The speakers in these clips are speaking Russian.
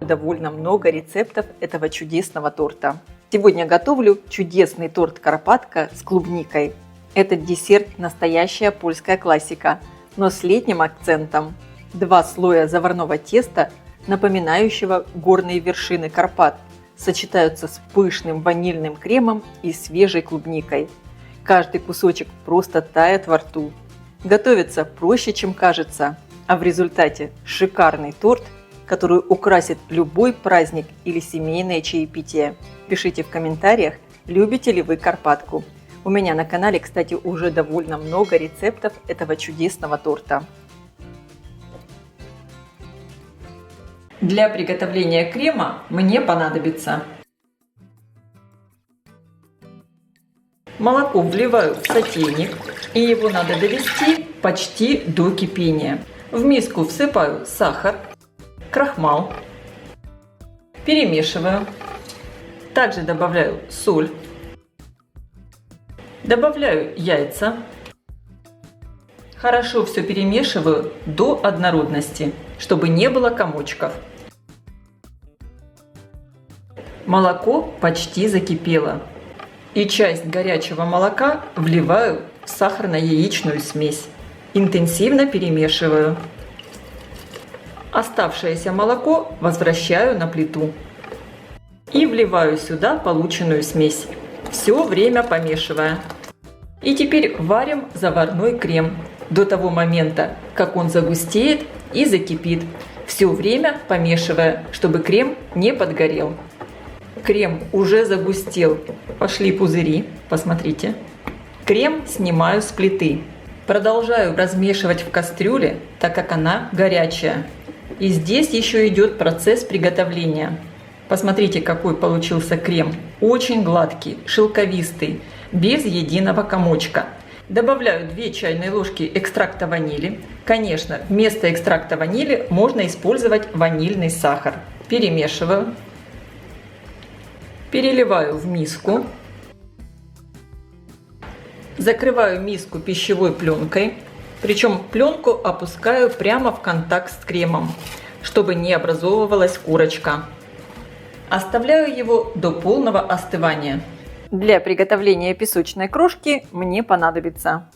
довольно много рецептов этого чудесного торта. Сегодня готовлю чудесный торт Карпатка с клубникой. Этот десерт – настоящая польская классика, но с летним акцентом. 2 слоя заварного теста, напоминающего горные вершины Карпат, сочетаются с пышным ванильным кремом и свежей клубникой. Каждый кусочек просто тает во рту. Готовится проще, чем кажется, а в результате шикарный торт, который украсит любой праздник или семейное чаепитие. Пишите в комментариях, любите ли вы Карпатку. У меня на канале, кстати, уже довольно много рецептов этого чудесного торта. Для приготовления крема мне понадобится молоко вливаю в сотейник, и его надо довести почти до кипения. В миску всыпаю сахар, крахмал, перемешиваю. Также добавляю соль, добавляю яйца. Хорошо все перемешиваю до однородности, чтобы не было комочков. Молоко почти закипело. И часть горячего молока вливаю в сахарно-яичную смесь. Интенсивно перемешиваю. Оставшееся молоко возвращаю на плиту. И вливаю сюда полученную смесь, все время помешивая. И теперь варим заварной крем до того момента, как он загустеет и закипит, все время помешивая, чтобы крем не подгорел. Крем уже загустел, пошли пузыри, посмотрите. Крем снимаю с плиты. Продолжаю размешивать в кастрюле, так как она горячая. И здесь еще идет процесс приготовления. Посмотрите, какой получился крем. Очень гладкий, шелковистый, без единого комочка. Добавляю 2 чайные ложки экстракта ванили. Конечно, вместо экстракта ванили можно использовать ванильный сахар. Перемешиваю. Переливаю в миску. Закрываю миску пищевой пленкой. Причем пленку опускаю прямо в контакт с кремом, чтобы не образовывалась корочка. Оставляю его до полного остывания. Для приготовления песочной крошки мне понадобится: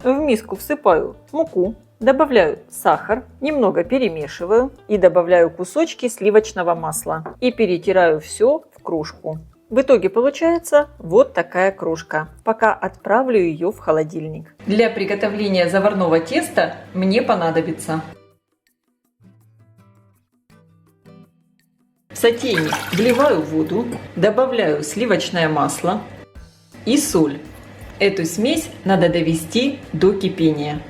в миску всыпаю муку, добавляю сахар, немного перемешиваю и добавляю кусочки сливочного масла и перетираю все в крошку. В итоге получается вот такая крошка. Пока отправлю ее в холодильник. Для приготовления заварного теста мне понадобится: в сотейник вливаю воду, добавляю сливочное масло и соль. Эту смесь надо довести до кипения.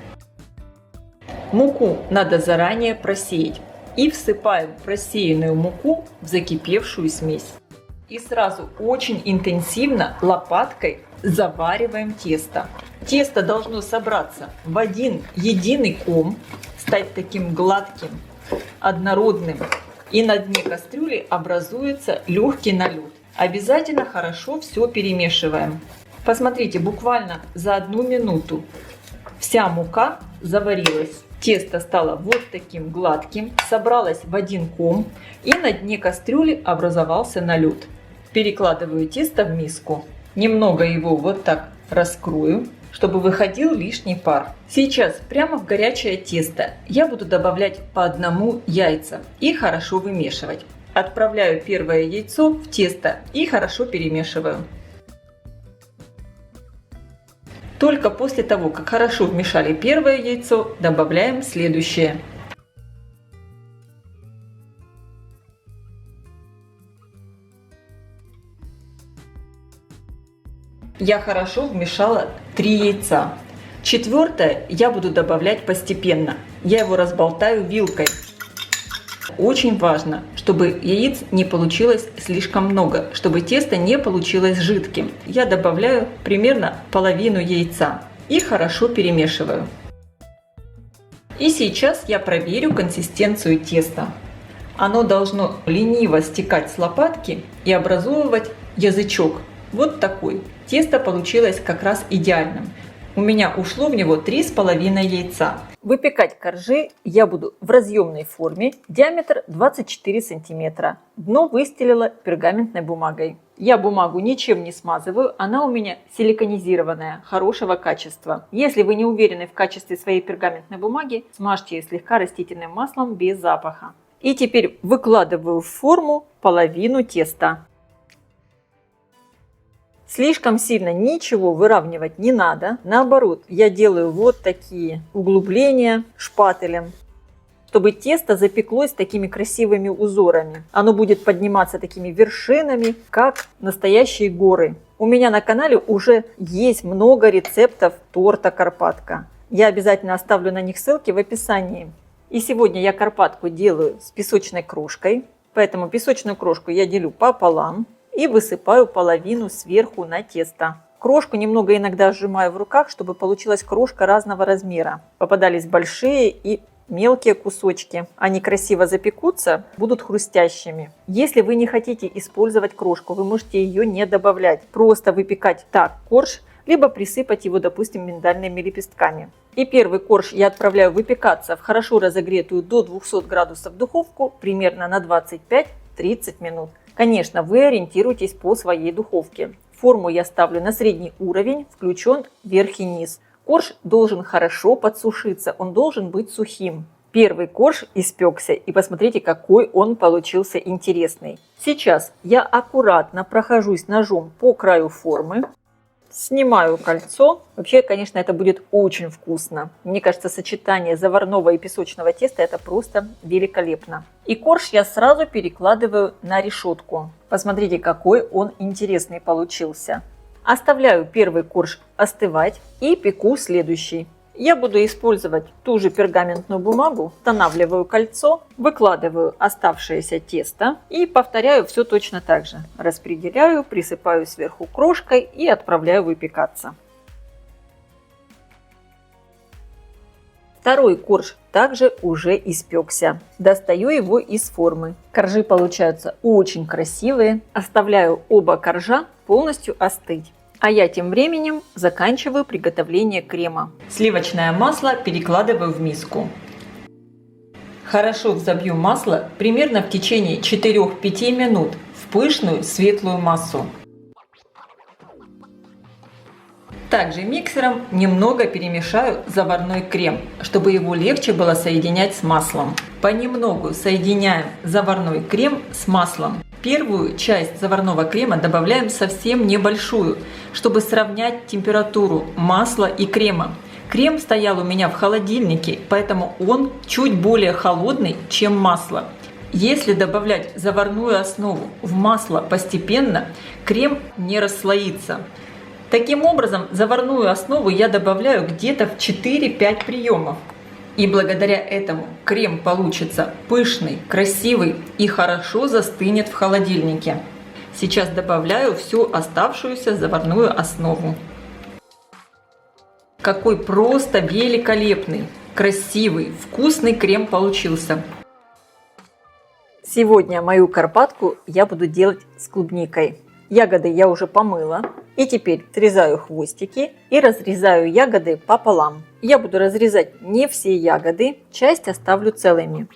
Муку надо заранее просеять и всыпаем просеянную муку в закипевшую смесь. И сразу очень интенсивно лопаткой завариваем тесто. Тесто должно собраться в один единый ком, стать таким гладким, однородным. И на дне кастрюли образуется легкий налет. Обязательно хорошо все перемешиваем. Посмотрите, буквально за 1 минуту вся мука заварилась. Тесто стало вот таким гладким, собралось в один ком, и на дне кастрюли образовался налет. Перекладываю тесто в миску. Немного его вот так раскрою, чтобы выходил лишний пар. Сейчас прямо в горячее тесто я буду добавлять по 1 яйца и хорошо вымешивать. Отправляю первое яйцо в тесто и хорошо перемешиваю. Только после того, как хорошо вмешали первое яйцо, добавляем следующее. Я хорошо вмешала 3 яйца. 4-е я буду добавлять постепенно. Я его разболтаю вилкой. Очень важно, чтобы яиц не получилось слишком много, чтобы тесто не получилось жидким. Я добавляю примерно половину яйца и хорошо перемешиваю. И сейчас я проверю консистенцию теста. Оно должно лениво стекать с лопатки и образовывать язычок. Вот такой. Тесто получилось как раз идеальным. У меня ушло в него 3,5 яйца. Выпекать коржи я буду в разъемной форме, диаметр 24 сантиметра. Дно выстелила пергаментной бумагой. Я бумагу ничем не смазываю, она у меня силиконизированная, хорошего качества. Если вы не уверены в качестве своей пергаментной бумаги, смажьте ее слегка растительным маслом без запаха. И теперь выкладываю в форму половину теста. Слишком сильно ничего выравнивать не надо. Наоборот, я делаю вот такие углубления шпателем, чтобы тесто запеклось такими красивыми узорами. Оно будет подниматься такими вершинами, как настоящие горы. У меня на канале уже есть много рецептов торта Карпатка. Я обязательно оставлю на них ссылки в описании. И сегодня я Карпатку делаю с песочной крошкой. Поэтому песочную крошку я делю пополам и высыпаю половину сверху на тесто. Крошку немного иногда сжимаю в руках, чтобы получилась крошка разного размера. Попадались большие и мелкие кусочки. Они красиво запекутся, будут хрустящими. Если вы не хотите использовать крошку, вы можете ее не добавлять. Просто выпекать так корж, либо присыпать его, допустим, миндальными лепестками. И первый корж я отправляю выпекаться в хорошо разогретую до 200 градусов духовку примерно на 25-30 минут. Конечно, вы ориентируйтесь по своей духовке. Форму я ставлю на средний уровень, включен верх и низ. Корж должен хорошо подсушиться, он должен быть сухим. Первый корж испекся, и посмотрите, какой он получился интересный. Сейчас я аккуратно прохожусь ножом по краю формы. Снимаю кольцо. Вообще, конечно, это будет очень вкусно. Мне кажется, сочетание заварного и песочного теста это просто великолепно. И корж я сразу перекладываю на решетку. Посмотрите, какой он интересный получился. Оставляю первый корж остывать и пеку следующий. Я буду использовать ту же пергаментную бумагу, устанавливаю кольцо, выкладываю оставшееся тесто и повторяю все точно так же. Распределяю, присыпаю сверху крошкой и отправляю выпекаться. Второй корж также уже испекся. Достаю его из формы. Коржи получаются очень красивые. Оставляю оба коржа полностью остыть. А я тем временем заканчиваю приготовление крема. Сливочное масло перекладываю в миску. Хорошо взобью масло примерно в течение 4-5 минут в пышную светлую массу. Также миксером немного перемешаю заварной крем, чтобы его легче было соединять с маслом. Понемногу соединяем заварной крем с маслом. Первую часть заварного крема добавляем совсем небольшую, чтобы сравнять температуру масла и крема. Крем стоял у меня в холодильнике, поэтому он чуть более холодный, чем масло. Если добавлять заварную основу в масло постепенно, крем не расслоится. Таким образом, заварную основу я добавляю где-то в 4-5 приемов. И благодаря этому крем получится пышный, красивый и хорошо застынет в холодильнике. Сейчас добавляю всю оставшуюся заварную основу. Какой просто великолепный, красивый, вкусный крем получился. Сегодня мою карпатку я буду делать с клубникой. Ягоды я уже помыла. И теперь срезаю хвостики и разрезаю ягоды пополам. Я буду разрезать не все ягоды, часть оставлю целыми.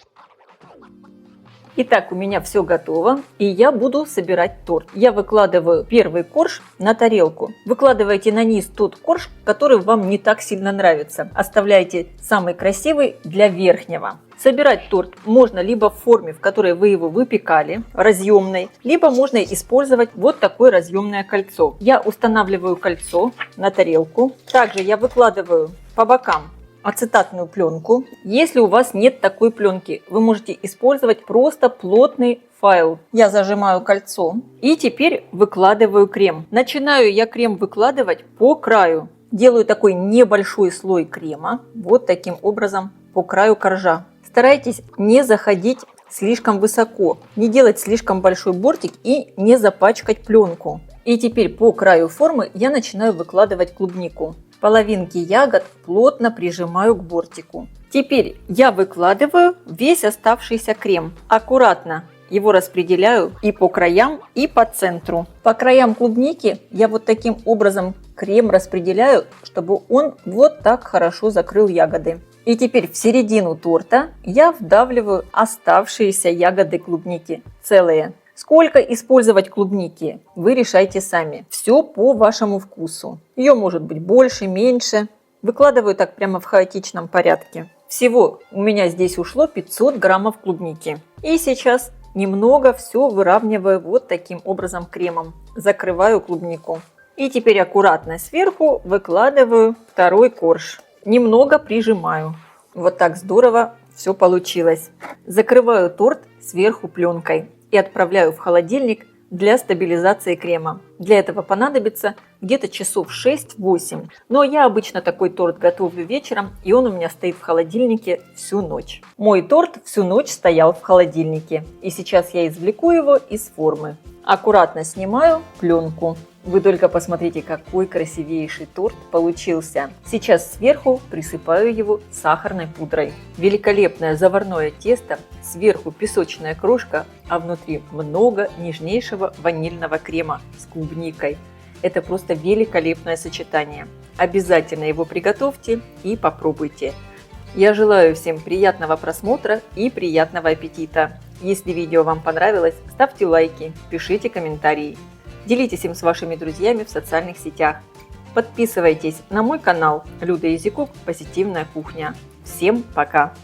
Итак, у меня все готово, и я буду собирать торт. Я выкладываю первый корж на тарелку. Выкладывайте на низ тот корж, который вам не так сильно нравится. Оставляйте самый красивый для верхнего. Собирать торт можно либо в форме, в которой вы его выпекали, разъемной, либо можно использовать вот такое разъемное кольцо. Я устанавливаю кольцо на тарелку. Также я выкладываю по бокам ацетатную пленку. Если у вас нет такой пленки, вы можете использовать просто плотный файл. Я зажимаю кольцо и теперь выкладываю крем. Начинаю я крем выкладывать по краю. Делаю такой небольшой слой крема, вот таким образом по краю коржа. Старайтесь не заходить слишком высоко, не делать слишком большой бортик и не запачкать пленку. И теперь по краю формы я начинаю выкладывать клубнику. Половинки ягод плотно прижимаю к бортику. Теперь я выкладываю весь оставшийся крем. Аккуратно его распределяю и по краям, и по центру. По краям клубники я вот таким образом крем распределяю, чтобы он вот так хорошо закрыл ягоды. И теперь в середину торта я вдавливаю оставшиеся ягоды клубники, целые. Сколько использовать клубники, вы решайте сами. Все по вашему вкусу. Ее может быть больше, меньше. Выкладываю так прямо в хаотичном порядке. Всего у меня здесь ушло 500 граммов клубники. И сейчас немного все выравниваю вот таким образом кремом. Закрываю клубнику. И теперь аккуратно сверху выкладываю второй корж. Немного прижимаю. Вот так здорово все получилось. Закрываю торт сверху пленкой и отправляю в холодильник для стабилизации крема. Для этого понадобится где-то часов 6-8. Но я обычно такой торт готовлю вечером, и он у меня стоит в холодильнике всю ночь. Мой торт всю ночь стоял в холодильнике, и сейчас я извлеку его из формы. Аккуратно снимаю пленку. Вы только посмотрите, какой красивейший торт получился. Сейчас сверху присыпаю его сахарной пудрой. Великолепное заварное тесто, сверху песочная крошка, а внутри много нежнейшего ванильного крема с клубникой. Это просто великолепное сочетание. Обязательно его приготовьте и попробуйте. Я желаю всем приятного просмотра и приятного аппетита. Если видео вам понравилось, ставьте лайки, пишите комментарии. Делитесь им с вашими друзьями в социальных сетях. Подписывайтесь на мой канал Люда Язикук «Позитивная кухня». Всем пока!